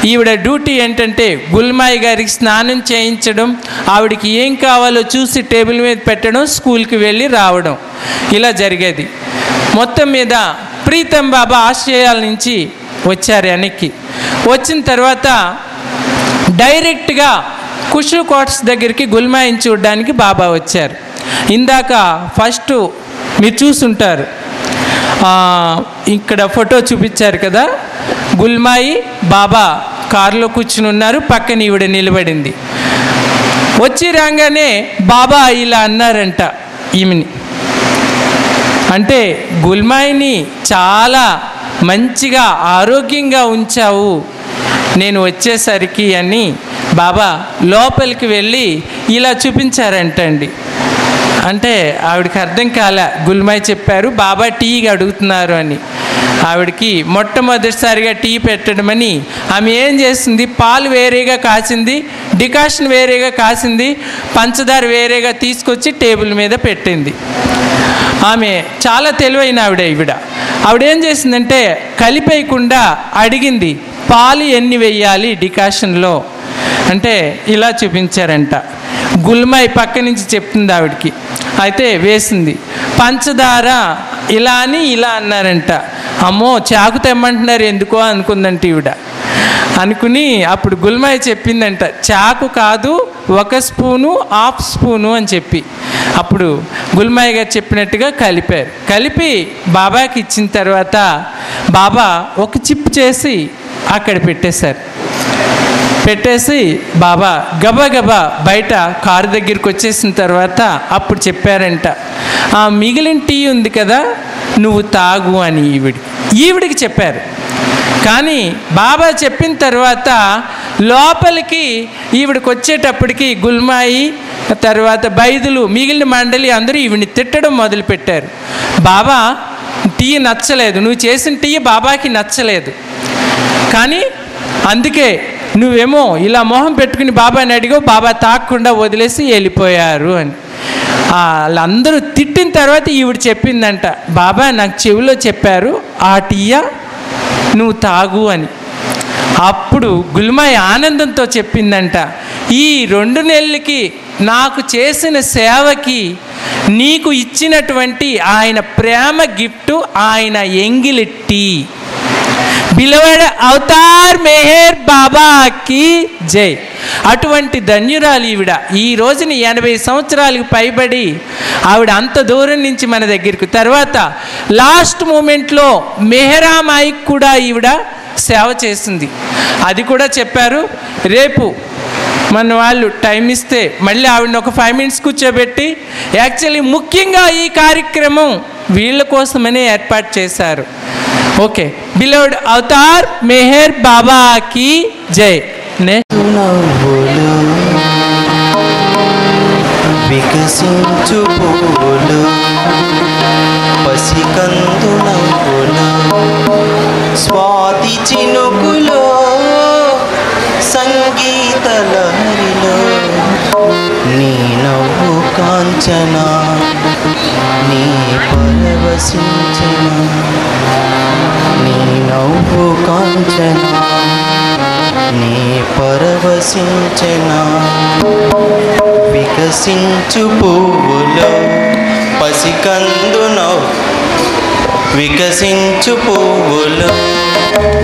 ఈవిడ డ్యూటీ ఏంటంటే గుల్మాయి గారికి స్నానం చేయించడం, ఆవిడికి ఏం కావాలో చూసి టేబుల్ మీద పెట్టడం, స్కూల్కి వెళ్ళి రావడం, ఇలా జరిగేది. మొత్తం మీద ప్రీతం బాబా ఆస్ట్రేలియా నుంచి వచ్చారు వెనక్కి. వచ్చిన తర్వాత డైరెక్ట్గా కుష్రూ క్వార్టర్స్ దగ్గరికి గుల్మాయిని చూడడానికి బాబా వచ్చారు. ఇందాక ఫస్ట్ మీరు చూసుంటారు, ఇక్కడ ఫోటో చూపించారు కదా, గుల్మాయి బాబా కారులో కూర్చుని ఉన్నారు, పక్కన ఈవిడ నిలబడింది. వచ్చి రాగానే బాబా ఇలా అన్నారంట ఈమెని, అంటే గుల్మాయిని చాలా మంచిగా ఆరోగ్యంగా ఉంచావు నేను వచ్చేసరికి అని బాబా లోపలికి వెళ్ళి ఇలా చూపించారంటండి. అంటే ఆవిడకి అర్థం కాలే, గుల్మాయి చెప్పారు బాబా టీ అడుగుతున్నారు అని. ఆవిడకి మొట్టమొదటిసారిగా టీ పెట్టడమని ఆమె ఏం చేసింది, పాలు వేరేగా కాసింది, డికాషన్ వేరేగా కాసింది, పంచదార వేరేగా తీసుకొచ్చి టేబుల్ మీద పెట్టింది. ఆమె చాలా తెలివైన ఆవిడేం చేసిందంటే కలిపేయకుండా అడిగింది, పాలు ఎన్ని వేయాలి డికాషన్లో అంటే ఇలా చూపించారంట. గుల్మాయి పక్క నుంచి చెప్తుంది ఆవిడకి. అయితే వేసింది. పంచదార ఇలా అని ఇలా అన్నారంట. అమ్మో చాకు తెమ్మంటున్నారు ఎందుకో అనుకుందంట ఈవిడ. అనుకుని అప్పుడు గుల్మాయి చెప్పిందంట, చాకు కాదు 1 స్పూను 1/2 స్పూను అని చెప్పి. అప్పుడు గుల్మాయి గారు చెప్పినట్టుగా కలిపారు. కలిపి బాబాకి ఇచ్చిన తర్వాత బాబా ఒక చిప్ చేసి అక్కడ పెట్టేశారు. పెట్టేసి బాబా గబగబా బయట కారు దగ్గరికి వచ్చేసిన తర్వాత అప్పుడు చెప్పారంట, ఆ మిగిలిన టీ ఉంది కదా నువ్వు తాగు అని ఈవిడికి చెప్పారు. కానీ బాబా చెప్పిన తర్వాత లోపలికి ఈవిడికి వచ్చేటప్పటికి గుల్మాయి తర్వాత బైదులు మిగిలిన మండలి అందరూ ఈవిడిని తిట్టడం మొదలుపెట్టారు. బాబా టీ నచ్చలేదు, నువ్వు చేసిన టీ బాబాకి నచ్చలేదు, కానీ అందుకే నువ్వేమో ఇలా మొహం పెట్టుకుని బాబాని అడిగావు, బాబా తాకుండా వదిలేసి వెళ్ళిపోయారు అని. వాళ్ళందరూ తిట్టిన తర్వాత ఈవిడ చెప్పిందంట, బాబా నాకు చెవిలో చెప్పారు ఆ టీయా నువ్వు తాగు అని. అప్పుడు గుల్మాయి ఆనందంతో చెప్పిందంట, ఈ 2 నెలలకి నాకు చేసిన సేవకి నీకు ఇచ్చినటువంటి ఆయన ప్రేమ గిఫ్ట్ ఆయన ఎంగిలి టీ. బిలవడ్ అవతార్ మెహర్ బాబాకి జై. అటువంటి ధన్యురాలు ఈవిడ. ఈ రోజున 80 సంవత్సరాలకు పైబడి ఆవిడ అంత దూరం నుంచి మన దగ్గరికి. తర్వాత లాస్ట్ మూమెంట్లో మెహరామాయికి కూడా ఈవిడ సేవ చేసింది. అది కూడా చెప్పారు. రేపు మన వాళ్ళు టైం ఇస్తే మళ్ళీ ఆవిడని ఒక 5 minutes కూర్చోబెట్టి, యాక్చువల్లీ ముఖ్యంగా ఈ కార్యక్రమం వీళ్ళ కోసమనే ఏర్పాటు చేశారు. ఓకే, బిలవ్డ్ అవతార్ మెహర్ బాబాకి జై. వికసించు పూలు పసికందు నవ్వులు స్వాతి చినుకులో సంగీత లహరిలో నీ నవ్వు కాంచన నీ పరవశించన నీ నవ్వు కాంచనా నీ పరవశించనా వికసించు పువ్వులో పసికందు నవ్వు వికసించు పువ్వులో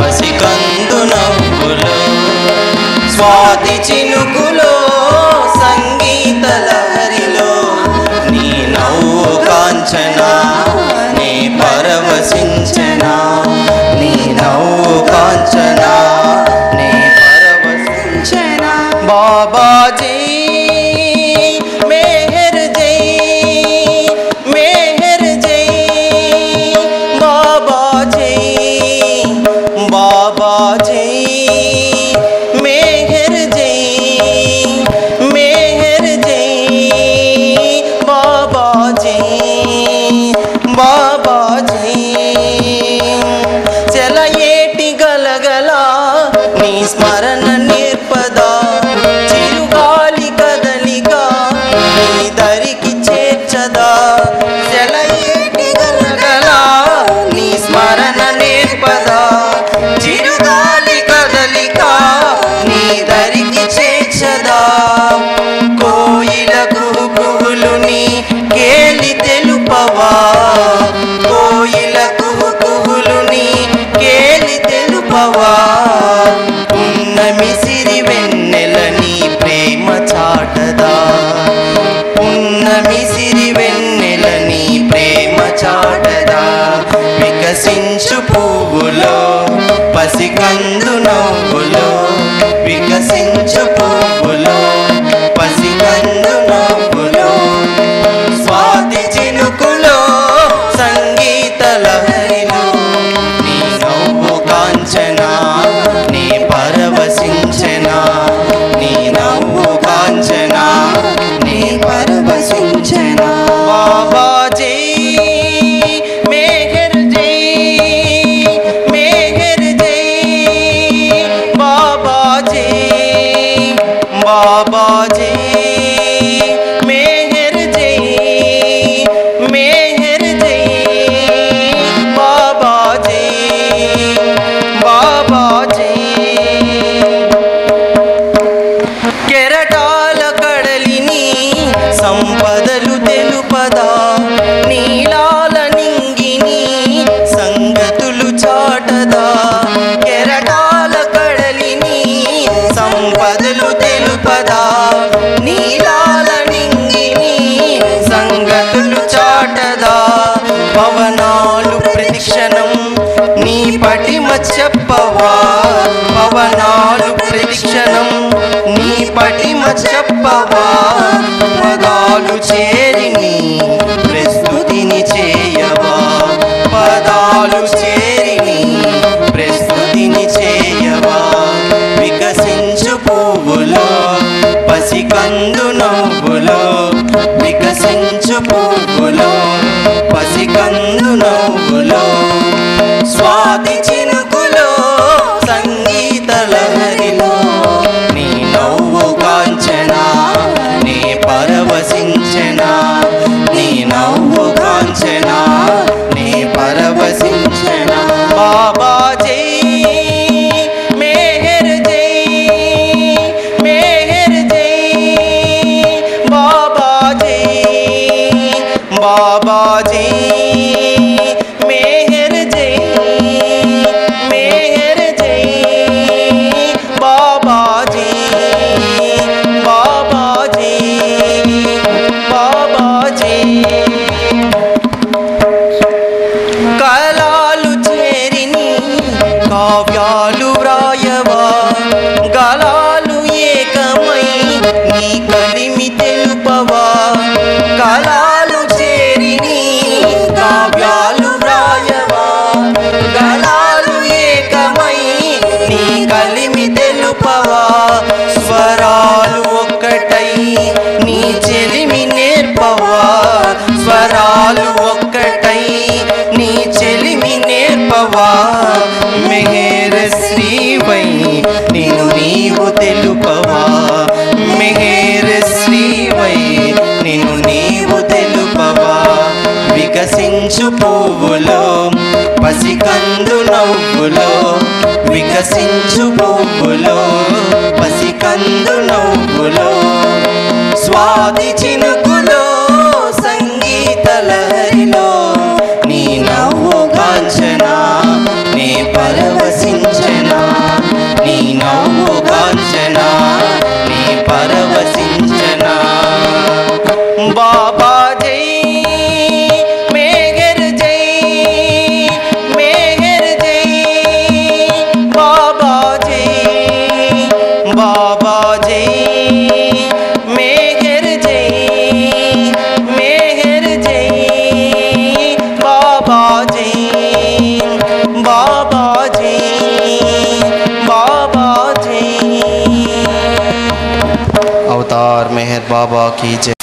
పసికందు నవ్వులో స్వాతి చినుకులో సంగీత లహరిలో నీ నవ్వు కాంచనా నీ పరవశించనా నీ నవ్వు కాంచనా నీ పరవశించనా బాబా జై मेहर जय बाबा जय बाबा जय मेहर जय बाबा जय बाबा जय चलयेटी गलगला नी स्मरण निर्पदा चिरुगाली कदलिगा नी दरिकी చేర్చదా చలయేటి గలగలా నీ స్మరణ నేర్పదా చిరుగాలి కదలిక నీ దరికి చేర్చదా కోయిలకు కుహులుని కేలి తెలుపవా కోయిలకు కుహులుని కేలి తెలుపవా పున్నమి సిరి వెన్నెలని ప్రేమ చాటదా పున్నమి సిరి వెన్నెలని ప్రేమ చాటదా వికసించు పువ్వులో పసికందు నవ్వులో వికసించు పువ్వులో పసికందు నవ్వులో స్వాతి చినుకులో సంగీత లహరిలో నీ నవ్వు కాంచనా నీ పరవశించనా నీ నవ్వు కాంచనా నీ పరవశించనా బాబా జై मेहर जय बाबा जय बाबा जय मेहर जय बाबा जय बाबा जय కెరటాల కడలిని సంపదలు తెలుపదా నీలాల నింగిని సంగతులు చాటదా కెరటాల కడలిని సంపదలు తెలుపదా నీలాల నింగిని సంగతులు చాటదా పవనాలు ప్రతిక్షణం నీ పటిమ చెప్పవా పవనాలు ప్రతిక్షణం నీ పటిమ చెప్పవా పదాలు చేరిని ప్రస్తుతిని చేయవా పదాలు చేరిని ప్రస్తుతిని చేయవా వికసించు పువ్వులో పసికందు నవ్వులో వికసించు పువ్వులో పసికందు నవ్వులో స్వాతి చినుకులో సంగీత లహరిలో నీ నవ్వు కాంచనా నీ పరవశించనా నీ నవ్వు కాంచనా నీ పరవశించనా బాబా జై मेहर जय बाबा जय बाबा जय मेहर जय बाबा जय बाबा जय बाबा जय కలాలు చేరిని కావ్యాలు వ్రాయవా గలాలు ఏకమై నీ కలిమి తెలుపవా కలాలు చేరిని కావ్యాలు వ్రాయవా గలాలు ఏకమై నీ కలిమి తెలుపవా స్వరాలు ఒక్కటై నీ చెలిమి నేర్పవా స్వరాలు ఒక్కటై నీ చెలిమి నేర్పవా మెహర్ శ్రీవై నిన్ను నీవు తెలుపవా మెహర్ శ్రీవై నిన్ను నీవు తెలుపవా వికసించు పువ్వులో పసికందు నవ్వు పువ్వులో వికసించు పువ్వులో పసికందు నవ్వులో స్వాతి చినుకులో సంగీత లహరిలో నీ నవ్వు కాంచనా నే పరవశించనా నీ నవ్వు కాంచనా నే పరవశించనా బాబా జై మేఘర్ జై మేఘర్ జై బాబా జై బాబా జై మేఘర్ జై మేఘర్ జై బాబా జై బాబా జై బాబా జై अवतार मेहर बाबा की जय।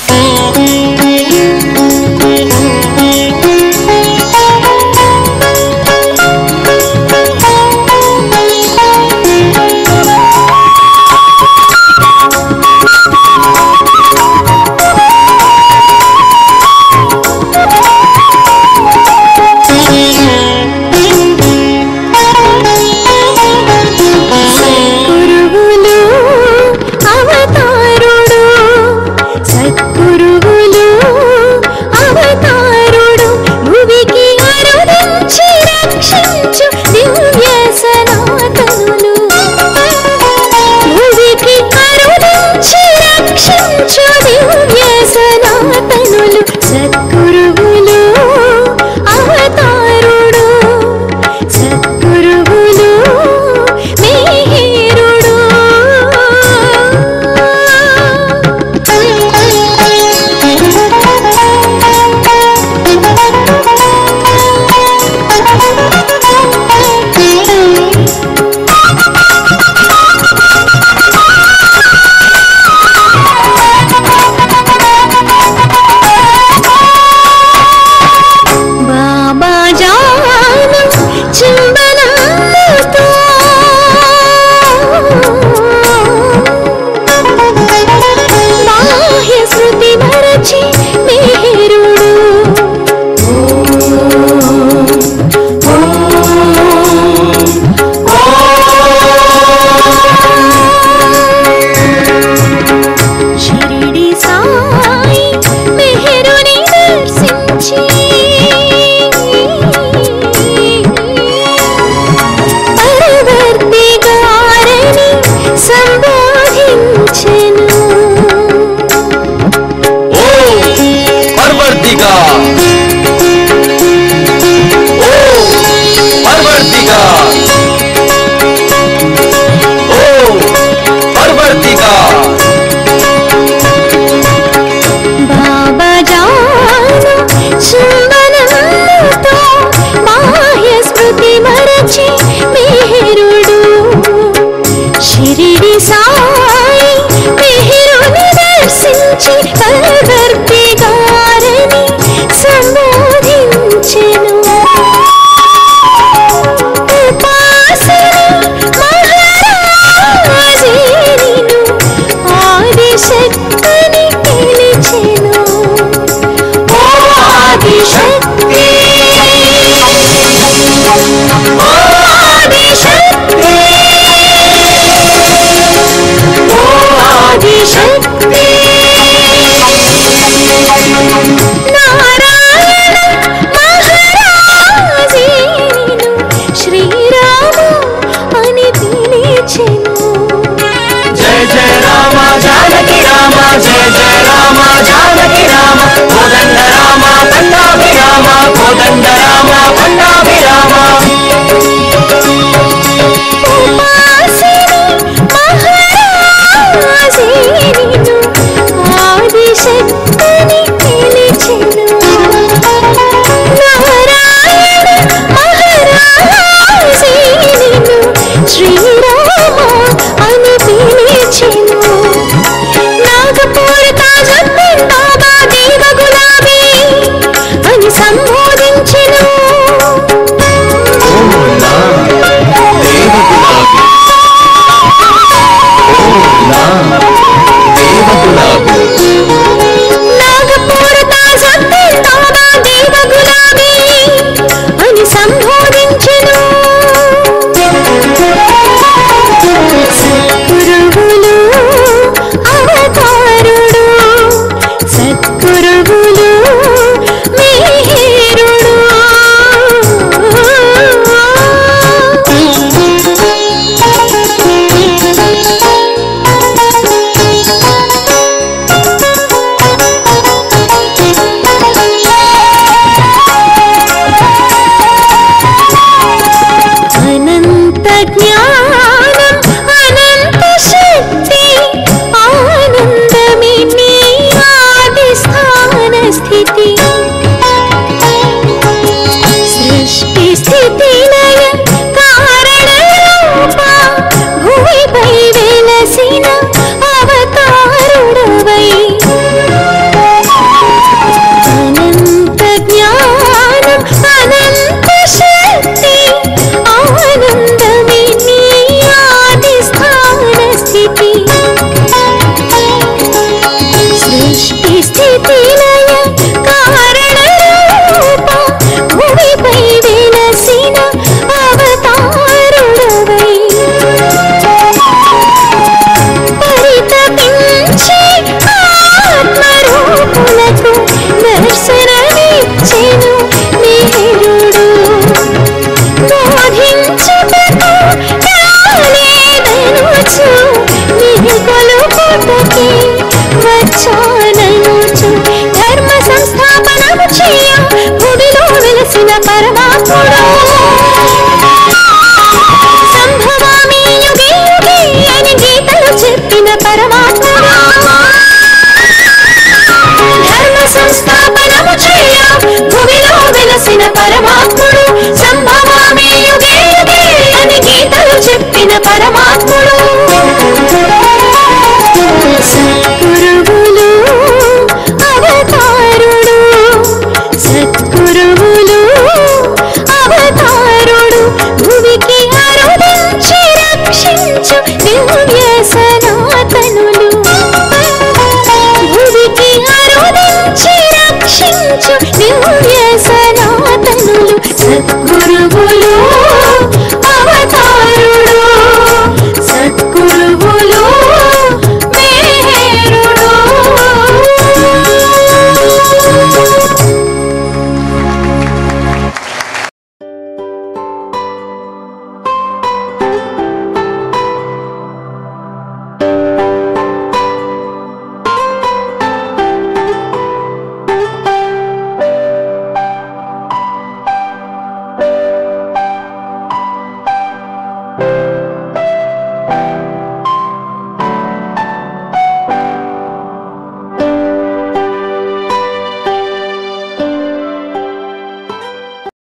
మరమ